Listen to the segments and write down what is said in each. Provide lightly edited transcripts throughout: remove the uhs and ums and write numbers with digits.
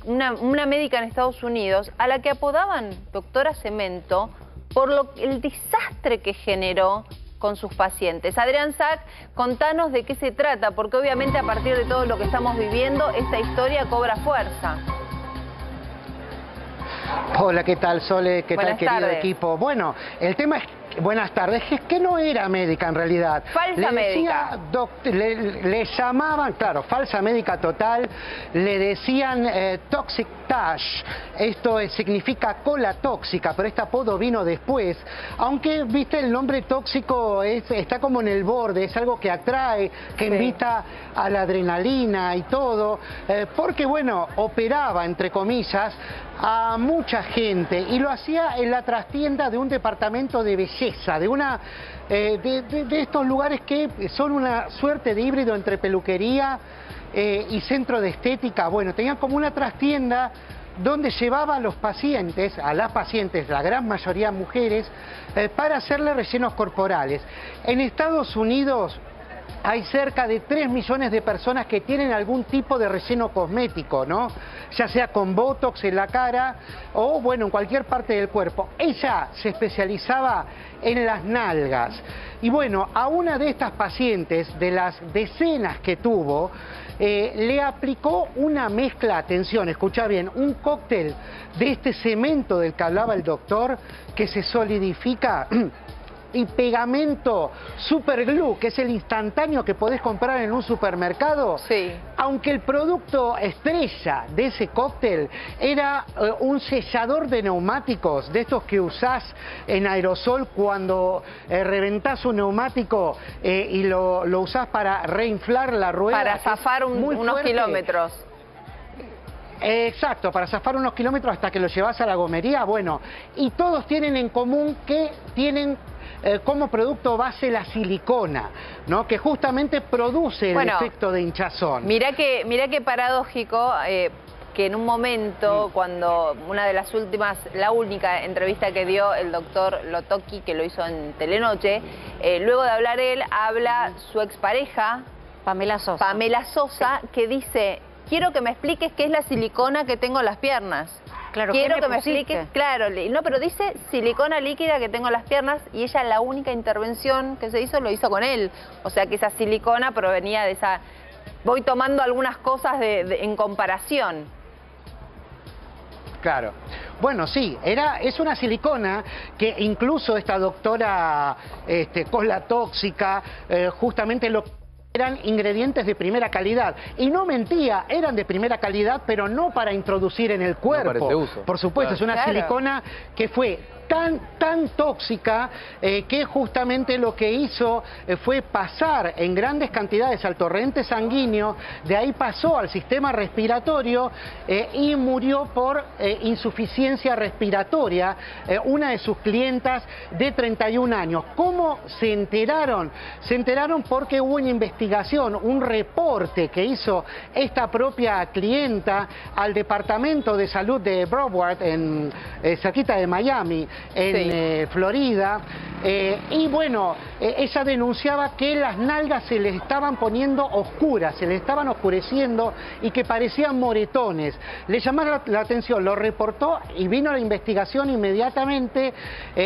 una médica en Estados Unidos a la que apodaban doctora Cemento por el desastre que generó con sus pacientes. Adrián Sack, contanos de qué se trata, porque obviamente a partir de todo lo que estamos viviendo, esta historia cobra fuerza. Hola, ¿qué tal, Sole? ¿Qué tal, querido equipo? Bueno, el tema es... Buenas tardes, es que no era médica en realidad. Falsa médica. Le llamaban, claro, falsa médica total, le decían toxic tash, esto significa cola tóxica, pero este apodo vino después, aunque, viste, el nombre tóxico está como en el borde, es algo que atrae, que invita a la adrenalina y todo, porque, bueno, operaba, entre comillas, a mucha gente y lo hacía en la trastienda de un departamento de belleza, de estos lugares que son una suerte de híbrido entre peluquería y centro de estética. Bueno, tenían como una trastienda donde llevaba a los pacientes, a las pacientes, la gran mayoría mujeres, para hacerle rellenos corporales. En Estados Unidos hay cerca de 3 millones de personas que tienen algún tipo de relleno cosmético, ¿no? Ya sea con botox en la cara o, bueno, en cualquier parte del cuerpo. Ella se especializaba en las nalgas. Y bueno, a una de estas pacientes, de las decenas que tuvo, le aplicó una mezcla, atención, escucha bien, un cóctel de este cemento del que hablaba el doctor, que se solidifica, y pegamento super glue, que es el instantáneo que podés comprar en un supermercado. Sí. Aunque el producto estrella de ese cóctel era un sellador de neumáticos, de estos que usás en aerosol cuando reventás un neumático y lo usás para reinflar la rueda. Para zafar unos kilómetros. Exacto, para zafar unos kilómetros hasta que lo llevas a la gomería. Bueno, y todos tienen en común que tienen como producto base la silicona, ¿no? Que justamente produce el efecto de hinchazón. Mirá que paradójico que en un momento, cuando una de las últimas, la única entrevista que dio el doctor Lotoki, que lo hizo en Telenoche, luego de hablar él, habla su expareja, Pamela Sosa, sí, que dice: quiero que me expliques qué es la silicona que tengo en las piernas. Claro, quiero que me expliques, claro, no, pero dice silicona líquida que tengo en las piernas, y ella la única intervención que se hizo lo hizo con él. O sea que esa silicona provenía de esa... Voy tomando algunas cosas en comparación. Claro. Bueno, sí, es una silicona que incluso esta doctora cola tóxica, justamente eran ingredientes de primera calidad. Y no mentía, eran de primera calidad, pero no para introducir en el cuerpo. No para ese uso. Por supuesto, es una silicona que fue tan tóxica que justamente lo que hizo fue pasar en grandes cantidades al torrente sanguíneo, de ahí pasó al sistema respiratorio y murió por insuficiencia respiratoria una de sus clientas de 31 años. ¿Cómo se enteraron? Se enteraron porque hubo una investigación, un reporte que hizo esta propia clienta al Departamento de Salud de Broward, cerquita de Miami, en Florida, y bueno, ella denunciaba que las nalgas se le estaban poniendo oscuras, se le estaban oscureciendo y que parecían moretones. Le llamaron la atención, lo reportó y vino la investigación inmediatamente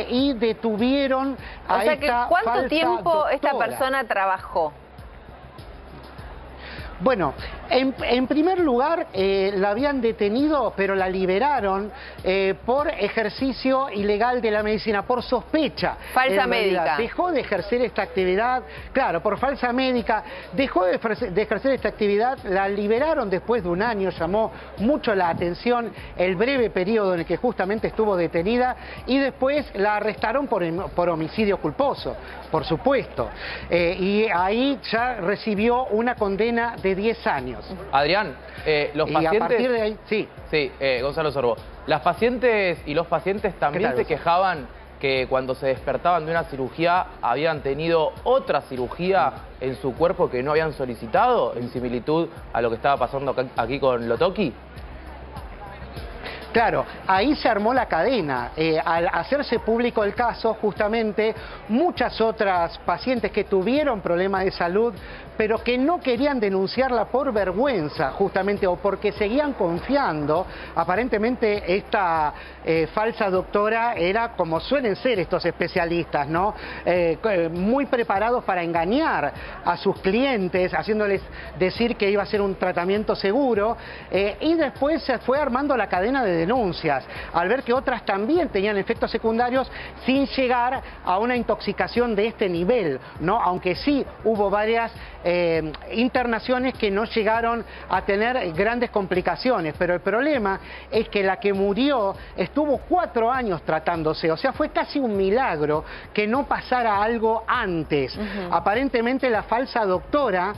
y detuvieron a esta falsa doctora. ¿Cuánto tiempo esta persona trabajó? Bueno, en primer lugar la habían detenido, pero la liberaron por ejercicio ilegal de la medicina, por sospecha. Falsa médica. Dejó de ejercer esta actividad, claro, por falsa médica, dejó de ejercer esta actividad, la liberaron después de un año, llamó mucho la atención el breve periodo en el que justamente estuvo detenida, y después la arrestaron por homicidio culposo, por supuesto. Y ahí ya recibió una condena de 10 años. Adrián, los pacientes... Y a partir de ahí, sí. Sí, Gonzalo Sorbo. Las pacientes y los pacientes también se quejaban que cuando se despertaban de una cirugía habían tenido otra cirugía en su cuerpo que no habían solicitado, en similitud a lo que estaba pasando aquí con Lotoki. Claro, ahí se armó la cadena. Al hacerse público el caso, justamente muchas otras pacientes que tuvieron problemas de salud, pero que no querían denunciarla por vergüenza, justamente, o porque seguían confiando. Aparentemente esta falsa doctora era como suelen ser estos especialistas, ¿no? Muy preparados para engañar a sus clientes, haciéndoles decir que iba a ser un tratamiento seguro, y después se fue armando la cadena de denuncias, al ver que otras también tenían efectos secundarios sin llegar a una intoxicación de este nivel, ¿no? Aunque sí hubo varias internaciones que no llegaron a tener grandes complicaciones, pero el problema es que la que murió estuvo 4 años tratándose, o sea, fue casi un milagro que no pasara algo antes. Aparentemente la falsa doctora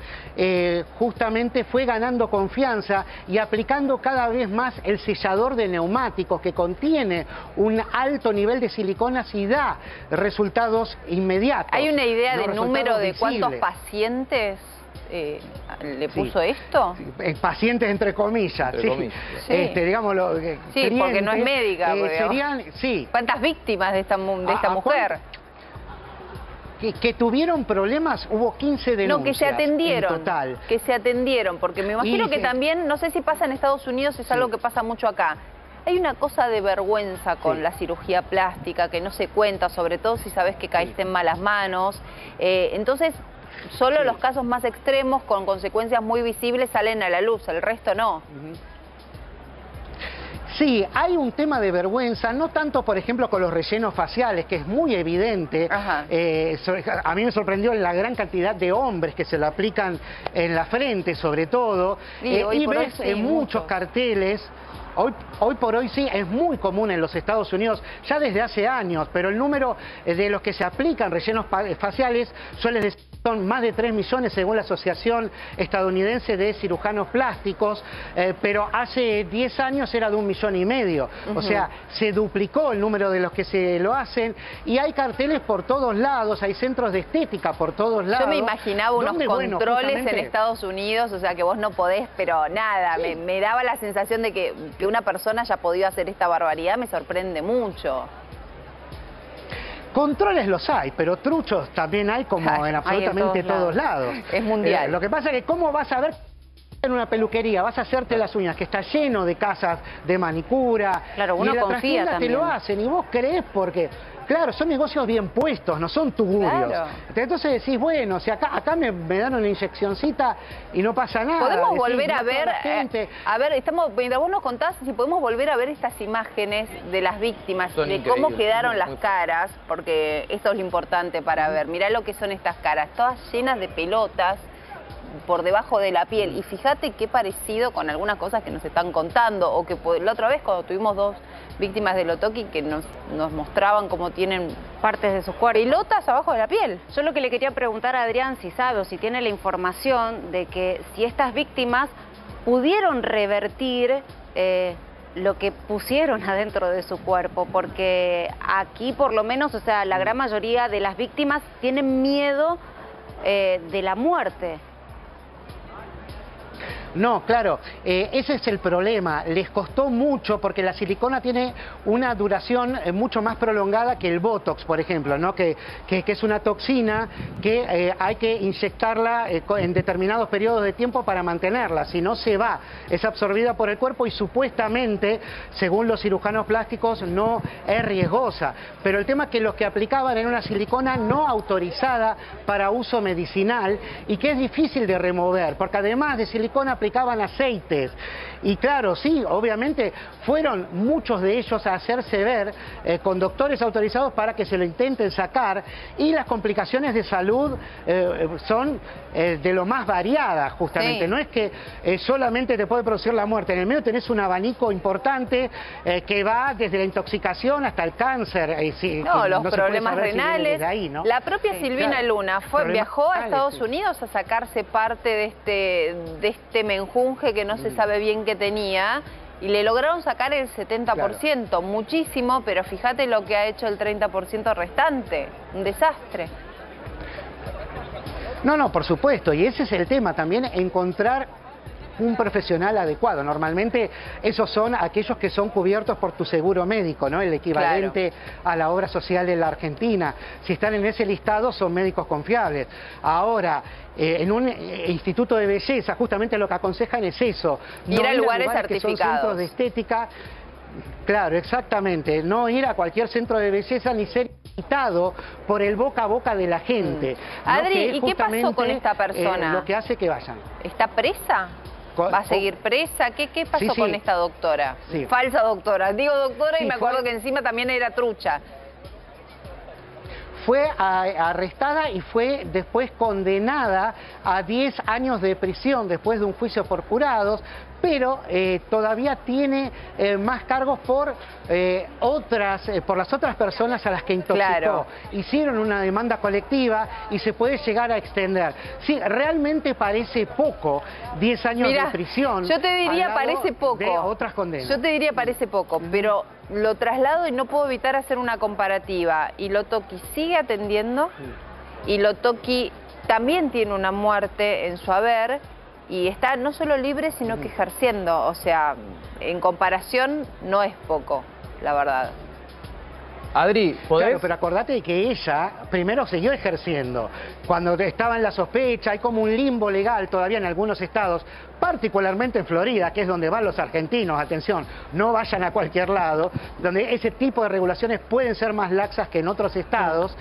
justamente fue ganando confianza y aplicando cada vez más el sellador de neumáticos que contiene un alto nivel de siliconas y da resultados inmediatos. ¿Hay una idea de número de cuántos pacientes le puso esto? Pacientes entre comillas, sí. Digámoslo, sí, clientes, porque no es médica. Serían, sí. ¿Cuántas víctimas de esta mujer? Que tuvieron problemas, hubo 15 denuncias. No, que se atendieron. En total. Que se atendieron, porque me imagino que también, no sé si pasa en Estados Unidos, es algo que pasa mucho acá. Hay una cosa de vergüenza con la cirugía plástica que no se cuenta, sobre todo si sabes que caíste en malas manos. Entonces, solo los casos más extremos con consecuencias muy visibles salen a la luz, el resto no. Sí, hay un tema de vergüenza, no tanto, por ejemplo, con los rellenos faciales, que es muy evidente. A mí me sorprendió la gran cantidad de hombres que se lo aplican en la frente, sobre todo. Y ves muchos carteles. Hoy por hoy sí, es muy común en los Estados Unidos, ya desde hace años, pero el número de los que se aplican rellenos faciales suele decir son más de 3 millones según la Asociación Estadounidense de Cirujanos Plásticos, pero hace 10 años era de 1,5 millones. O sea, se duplicó el número de los que se lo hacen y hay carteles por todos lados, hay centros de estética por todos lados. Yo me imaginaba unos controles en Estados Unidos, o sea que vos no podés, pero nada, me daba la sensación de que una persona haya podido hacer esta barbaridad, me sorprende mucho. Controles los hay, pero truchos también hay como en absolutamente todos lados. Es mundial. Lo que pasa es que ¿cómo vas a ver en una peluquería? Vas a hacerte las uñas, que está lleno de casas de manicura. Claro, uno y confía también. Te lo hacen y vos creés porque... Claro, son negocios bien puestos, no son tuburios. Claro. Entonces decís, bueno, si acá me dan una inyeccioncita y no pasa nada. Podemos volver a ver, mientras vos nos contás, si podemos volver a ver estas imágenes de las víctimas, de cómo quedaron las caras, porque esto es lo importante para ver. Mirá lo que son estas caras, todas llenas de pelotas por debajo de la piel. Y fíjate qué parecido con algunas cosas que nos están contando, o que la otra vez cuando tuvimos 2 víctimas de Lotoki que nos mostraban cómo tienen partes de sus cuerpos, pelotas abajo de la piel. Yo lo que le quería preguntar a Adrián, si sabe o si tiene la información de que si estas víctimas pudieron revertir lo que pusieron adentro de su cuerpo, porque aquí por lo menos, o sea, la gran mayoría de las víctimas tienen miedo de la muerte. No, claro, ese es el problema. Les costó mucho porque la silicona tiene una duración mucho más prolongada que el Botox, por ejemplo, ¿no? Que es una toxina que hay que inyectarla en determinados periodos de tiempo para mantenerla, si no se va, es absorbida por el cuerpo y supuestamente, según los cirujanos plásticos, no es riesgosa. Pero el tema es que los que aplicaban era una silicona no autorizada para uso medicinal y que es difícil de remover, porque además de silicona aplicaban aceites y claro, sí, obviamente fueron muchos de ellos a hacerse ver con doctores autorizados para que se lo intenten sacar y las complicaciones de salud son de lo más variadas justamente, no es que solamente te puede producir la muerte, en el medio tenés un abanico importante que va desde la intoxicación hasta el cáncer. Los problemas renales, ahí, ¿no? La propia Silvina Luna viajó a Estados Unidos a sacarse parte de este menjunje que no se sabe bien qué tenía y le lograron sacar el 70%, muchísimo, pero fíjate lo que ha hecho el 30% restante, un desastre. No, por supuesto, y ese es el tema también, encontrar un profesional adecuado. Normalmente esos son aquellos que son cubiertos por tu seguro médico, ¿no? El equivalente a la obra social de la Argentina. Si están en ese listado son médicos confiables. Ahora, en un instituto de belleza justamente lo que aconsejan es eso. Ir a lugares que son centros de estética. Claro, exactamente. No ir a cualquier centro de belleza ni ser invitado por el boca a boca de la gente. Adri, ¿y qué pasó con esta persona? Lo que hace que vayan. ¿Está presa? ¿Va a seguir presa? ¿Qué pasó con esta doctora? Sí. Falsa doctora. Digo doctora y me acuerdo fue... que encima también era trucha. Fue arrestada y fue después condenada a 10 años de prisión después de un juicio por jurados, pero todavía tiene más cargos por las otras personas a las que intoxicó. Claro. Hicieron una demanda colectiva y se puede llegar a extender. Sí, realmente parece poco 10 años de prisión. Yo te diría parece poco. De otras condenas. Yo te diría parece poco, pero lo traslado y no puedo evitar hacer una comparativa. Hilo Toki sigue atendiendo, Hilo Toki también tiene una muerte en su haber y está no solo libre sino que ejerciendo, o sea, en comparación no es poco, la verdad. Adri, ¿podés? Claro, pero acordate de que ella primero siguió ejerciendo. Cuando estaba en la sospecha, hay como un limbo legal todavía en algunos estados, particularmente en Florida, que es donde van los argentinos, atención, no vayan a cualquier lado, donde ese tipo de regulaciones pueden ser más laxas que en otros estados.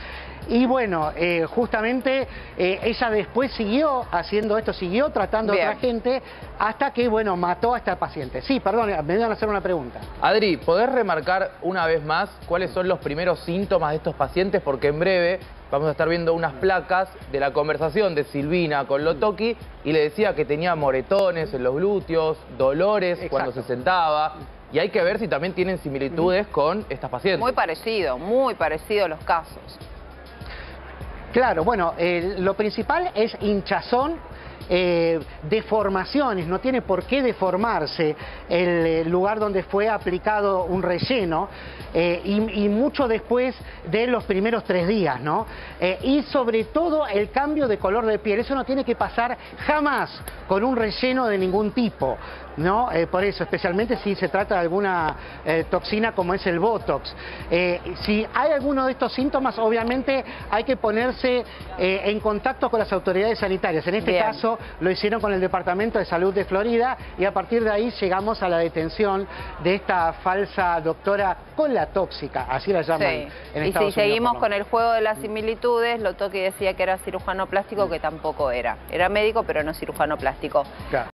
Y bueno, justamente ella después siguió haciendo esto, siguió tratando a otra gente, hasta que, bueno, mató a esta paciente. Sí, perdón, me iban a hacer una pregunta. Adri, ¿podés remarcar una vez más cuáles son los primeros síntomas de estos pacientes? Porque en breve vamos a estar viendo unas placas de la conversación de Silvina con Hilo Toki y le decía que tenía moretones en los glúteos, dolores cuando se sentaba. Y hay que ver si también tienen similitudes con estas pacientes. Muy parecido los casos. Claro, bueno, lo principal es hinchazón, deformaciones, no tiene por qué deformarse el lugar donde fue aplicado un relleno y mucho después de los primeros 3 días, ¿no? Y sobre todo el cambio de color de piel, eso no tiene que pasar jamás con un relleno de ningún tipo, ¿no? Por eso, especialmente si se trata de alguna toxina como es el Botox. Si hay alguno de estos síntomas, obviamente hay que ponerse en contacto con las autoridades sanitarias. En este caso lo hicieron con el Departamento de Salud de Florida y a partir de ahí llegamos a la detención de esta falsa doctora colatóxica, así la llaman en Estados Unidos. Y si seguimos con el juego de las similitudes, Hilo Toki decía que era cirujano plástico, que tampoco era. Era médico, pero no cirujano plástico. Claro.